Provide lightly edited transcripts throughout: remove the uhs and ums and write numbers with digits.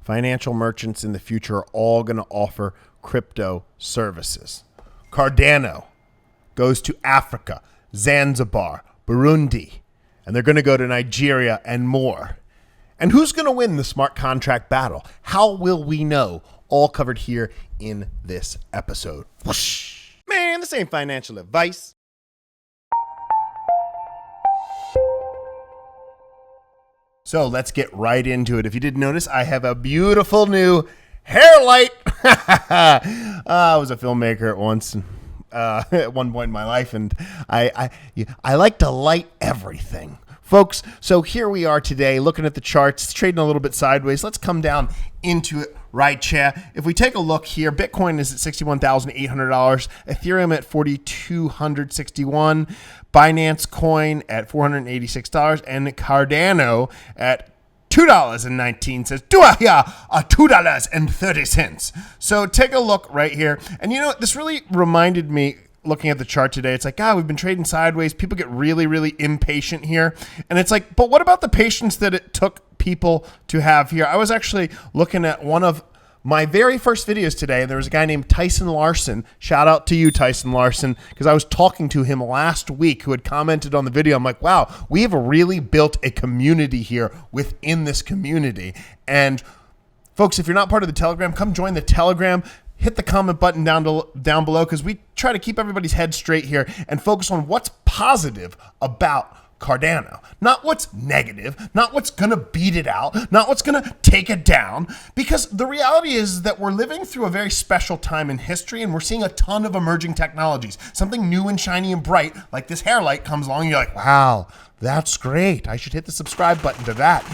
financial merchants in the future are all going to offer crypto services. Cardano goes to Africa, Zanzibar, Burundi, and they're going to go to Nigeria and more. And who's going to win the smart contract battle? How will we know? All covered here in this episode. Whoosh. Man, this ain't financial advice. So let's get right into it. If you didn't notice, I have a beautiful new hair light. I was a filmmaker at once, at one point in my life, and I like to light everything. Folks, so here we are today looking at the charts. It's trading a little bit sideways. Let's come down into it right here. If we take a look here, Bitcoin is at $61,800, Ethereum at $4,261, Binance Coin at $486, and Cardano at $2.19. Do I hear $2.30? So take a look right here. And you know what? This really reminded me, looking at the chart today, it's like, we've been trading sideways. People get really, really impatient here. And it's like, but what about the patience that it took people to have here? I was actually looking at one of my very first videos today, and there was a guy named Tyson Larson. Shout out to you, Tyson Larson, because I was talking to him last week who had commented on the video. I'm like, wow, we have really built a community here within this community. And folks, if you're not part of the Telegram, come join the Telegram. Hit the comment button down below, because we try to keep everybody's head straight here and focus on what's positive about Cardano, not what's negative, not what's going to beat it out, not what's going to take it down, because the reality is that we're living through a very special time in history, and we're seeing a ton of emerging technologies. Something new and shiny and bright, like this hair light, comes along, and you're like, wow, that's great. I should hit the subscribe button to that.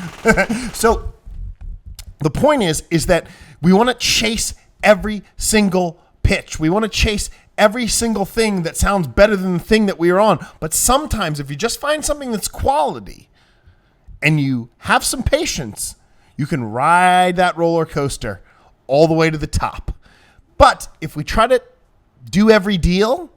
So the point is that we want to chase every single pitch. We want to chase every single thing that sounds better than the thing that we are on. But sometimes if you just find something that's quality and you have some patience, you can ride that roller coaster all the way to the top. But if we try to do every deal,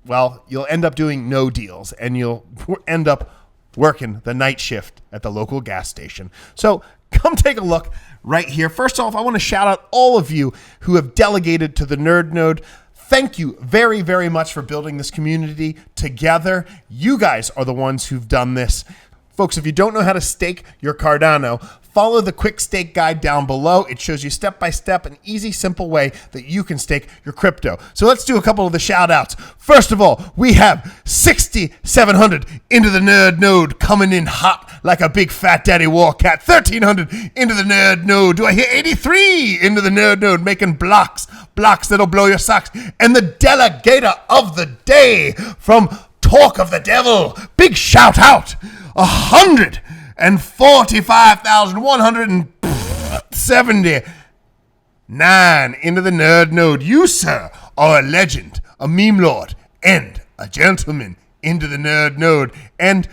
well, you'll end up doing no deals, and you'll end up working the night shift at the local gas station. So come take a look right here. First off, I want to shout out all of you who have delegated to the Nerd Node. Thank you very, very much for building this community together. You guys are the ones who've done this. Folks, if you don't know how to stake your Cardano, follow the quick stake guide down below. It shows you step-by-step an easy, simple way that you can stake your crypto. So let's do a couple of the shout outs. First of all, we have 6,700 into the Nerd Node, coming in hot like a big fat daddy war cat. 1,300 into the Nerd Node. Do I hear 83 into the Nerd Node, making blocks that'll blow your socks? And the delegator of the day from Talk of the Devil, big shout out, 145,179 into the Nerd Node. You, sir, are a legend, a meme lord, and a gentleman into the Nerd Node. And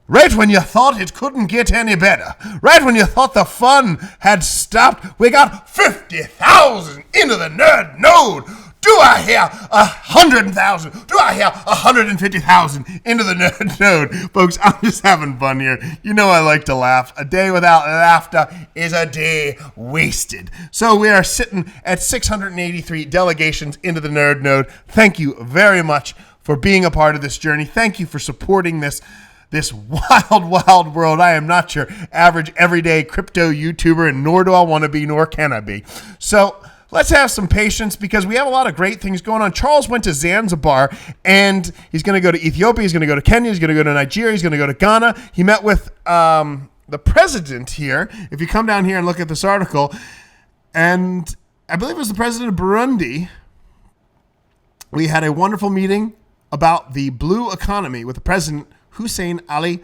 right when you thought it couldn't get any better, right when you thought the fun had stopped, we got 50,000 into the Nerd Node. Do I hear 100,000? Do I hear 150,000 into the Nerd Node? Folks, I'm just having fun here. You know I like to laugh. A day without laughter is a day wasted. So we are sitting at 683 delegations into the Nerd Node. Thank you very much for being a part of this journey. Thank you for supporting this wild, wild world. I am not your average, everyday crypto YouTuber, and nor do I want to be, nor can I be. So let's have some patience, because we have a lot of great things going on. Charles went to Zanzibar, and he's going to go to Ethiopia. He's going to go to Kenya. He's going to go to Nigeria. He's going to go to Ghana. He met with the president here. If you come down here and look at this article, and I believe it was the president of Burundi. We had a wonderful meeting about the blue economy with the president, Hussein Ali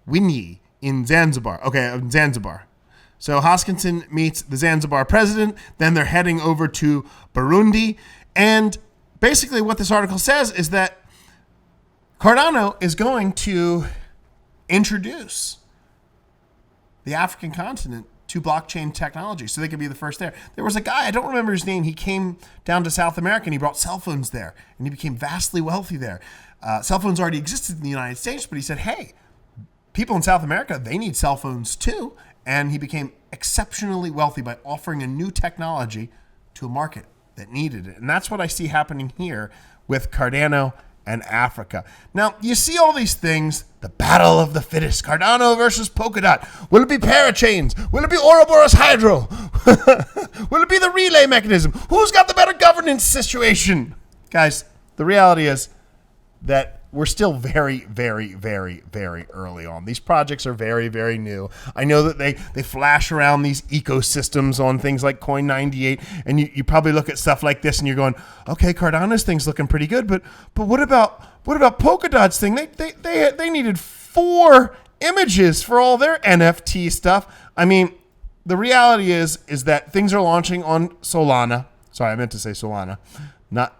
Winyi, in Zanzibar. Zanzibar. So Hoskinson meets the Zanzibar president, then they're heading over to Burundi. And basically what this article says is that Cardano is going to introduce the African continent to blockchain technology so they can be the first there. There was a guy, I don't remember his name, he came down to South America and he brought cell phones there, and he became vastly wealthy there. Cell phones already existed in the United States, but he said, hey, people in South America, they need cell phones too. And he became exceptionally wealthy by offering a new technology to a market that needed it. And that's what I see happening here with Cardano and Africa. Now, you see all these things, the battle of the fittest, Cardano versus Polkadot. Will it be parachains? Will it be Ouroboros Hydro? Will it be the relay mechanism? Who's got the better governance situation? Guys, the reality is that we're still very, very, very, very early on. These projects are very, very new. I know that they flash around these ecosystems on things like Coin98, and you probably look at stuff like this and you're going, okay, Cardano's thing's looking pretty good, but what about Polkadot's thing? They needed 4 images for all their NFT stuff. I mean, the reality is that things are launching on Solana. Sorry, I meant to say Solana.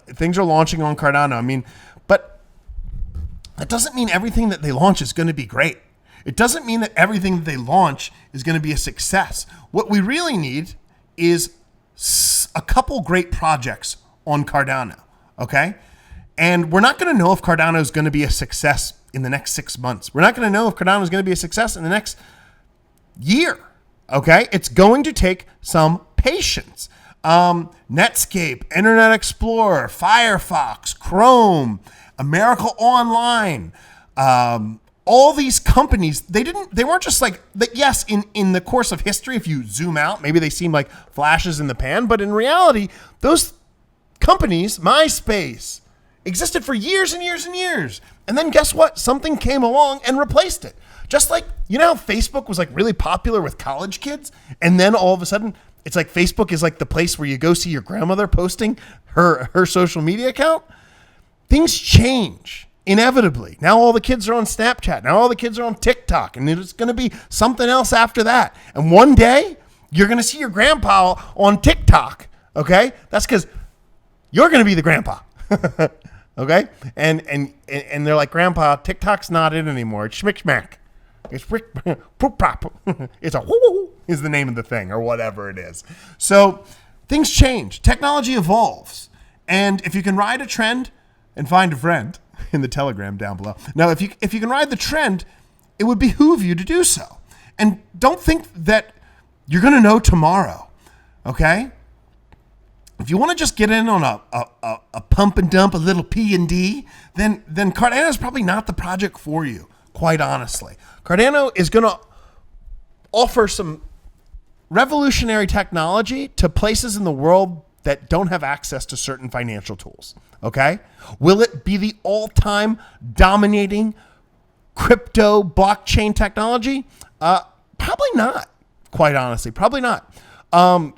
Things are launching on Cardano. I mean, but that doesn't mean everything that they launch is going to be great. It doesn't mean that everything that they launch is going to be a success. What we really need is a couple great projects on Cardano, okay? And we're not going to know if Cardano is going to be a success in the next 6 months. We're not going to know if Cardano is going to be a success in the next year, okay? It's going to take some patience. Netscape, Internet Explorer, Firefox, Chrome, America Online, all these companies, they weren't just like, yes, in the course of history, if you zoom out, maybe they seem like flashes in the pan, but in reality, those companies, MySpace, existed for years and years and years. And then guess what? Something came along and replaced it. Just like, you know how Facebook was like really popular with college kids? And then all of a sudden, it's like Facebook is like the place where you go see your grandmother posting her social media account. Things change inevitably. Now all the kids are on Snapchat. Now all the kids are on TikTok. And it's going to be something else after that. And one day, you're going to see your grandpa on TikTok. Okay? That's because you're going to be the grandpa. Okay? And they're like, Grandpa, TikTok's not it anymore. It's schmick-schmack. It's poop pop. It's a whoo is the name of the thing or whatever it is. So things change. Technology evolves. And if you can ride a trend and find a friend in the Telegram down below. Now, if you can ride the trend, it would behoove you to do so. And don't think that you're going to know tomorrow. Okay? If you want to just get in on a pump and dump, a little P&D, then Cardano is probably not the project for you, quite honestly. Cardano is going to offer some revolutionary technology to places in the world that don't have access to certain financial tools, okay? Will it be the all-time dominating crypto blockchain technology? Probably not, quite honestly, probably not.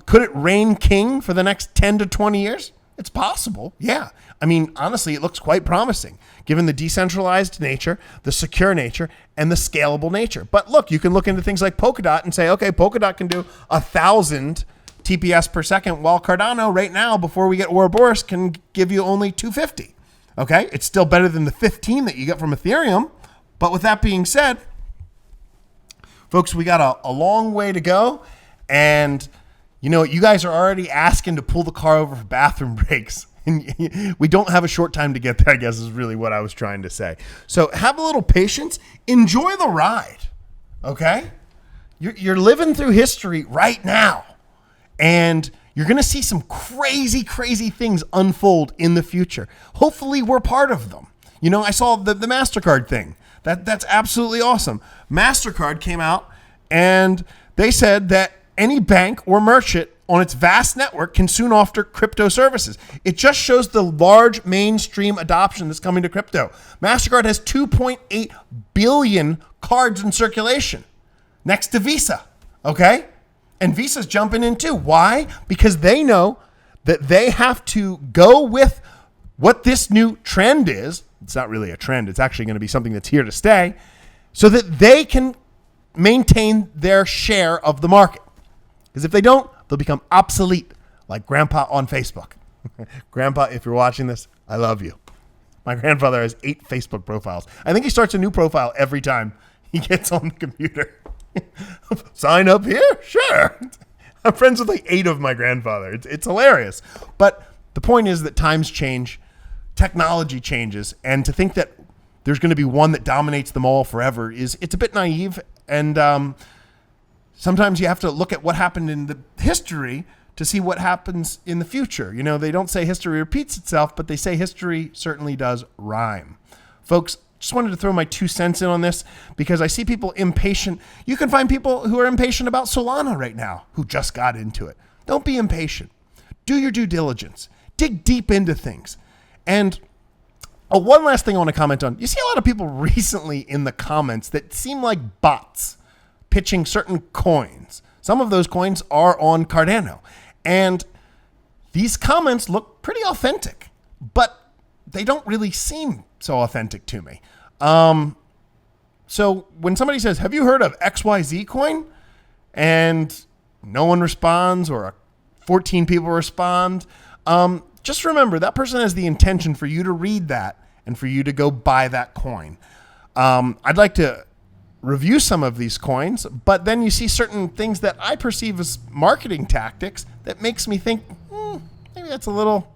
Could it reign king for the next 10 to 20 years? It's possible, yeah. I mean, honestly, it looks quite promising, given the decentralized nature, the secure nature, and the scalable nature. But look, you can look into things like Polkadot and say, okay, Polkadot can do 1,000 TPS per second, while Cardano right now, before we get Ouroboros, can give you only 250. Okay, it's still better than the 15 that you get from Ethereum. But with that being said, folks, we got a long way to go. And you know, you guys are already asking to pull the car over for bathroom breaks. And we don't have a short time to get there, I guess is really what I was trying to say. So have a little patience. Enjoy the ride, okay? You're living through history right now. And you're going to see some crazy, crazy things unfold in the future. Hopefully we're part of them. You know, I saw the MasterCard thing. That's absolutely awesome. MasterCard came out and they said that any bank or merchant on its vast network can soon offer crypto services. It just shows the large mainstream adoption that's coming to crypto. MasterCard has 2.8 billion cards in circulation next to Visa, okay? And Visa's jumping in too. Why? Because they know that they have to go with what this new trend is. It's not really a trend. It's actually going to be something that's here to stay so that they can maintain their share of the market. Because if they don't, they'll become obsolete like Grandpa on Facebook. Grandpa, if you're watching this, I love you. My grandfather has 8 Facebook profiles. I think he starts a new profile every time he gets on the computer. Sign up here? Sure. I'm friends with like 8 of my grandfather. It's hilarious. But the point is that times change, technology changes, and to think that there's going to be one that dominates them all forever it's a bit naive. And sometimes you have to look at what happened in the history to see what happens in the future. You know, they don't say history repeats itself, but they say history certainly does rhyme. Folks, just wanted to throw my 2 cents in on this because I see people impatient. You can find people who are impatient about Solana right now who just got into it. Don't be impatient. Do your due diligence. Dig deep into things. And one last thing I want to comment on. You see a lot of people recently in the comments that seem like bots pitching certain coins. Some of those coins are on Cardano. And these comments look pretty authentic, but they don't really seem so authentic to me. So when somebody says, have you heard of XYZ coin? And no one responds or 14 people respond, just remember that person has the intention for you to read that and for you to go buy that coin. I'd like to review some of these coins, but then you see certain things that I perceive as marketing tactics that makes me think, maybe that's a little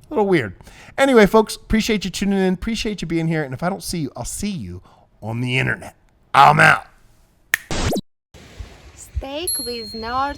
weird. Anyway, folks, appreciate you tuning in. Appreciate you being here. And if I don't see you, I'll see you on the internet. I'm out. Stake with Nord.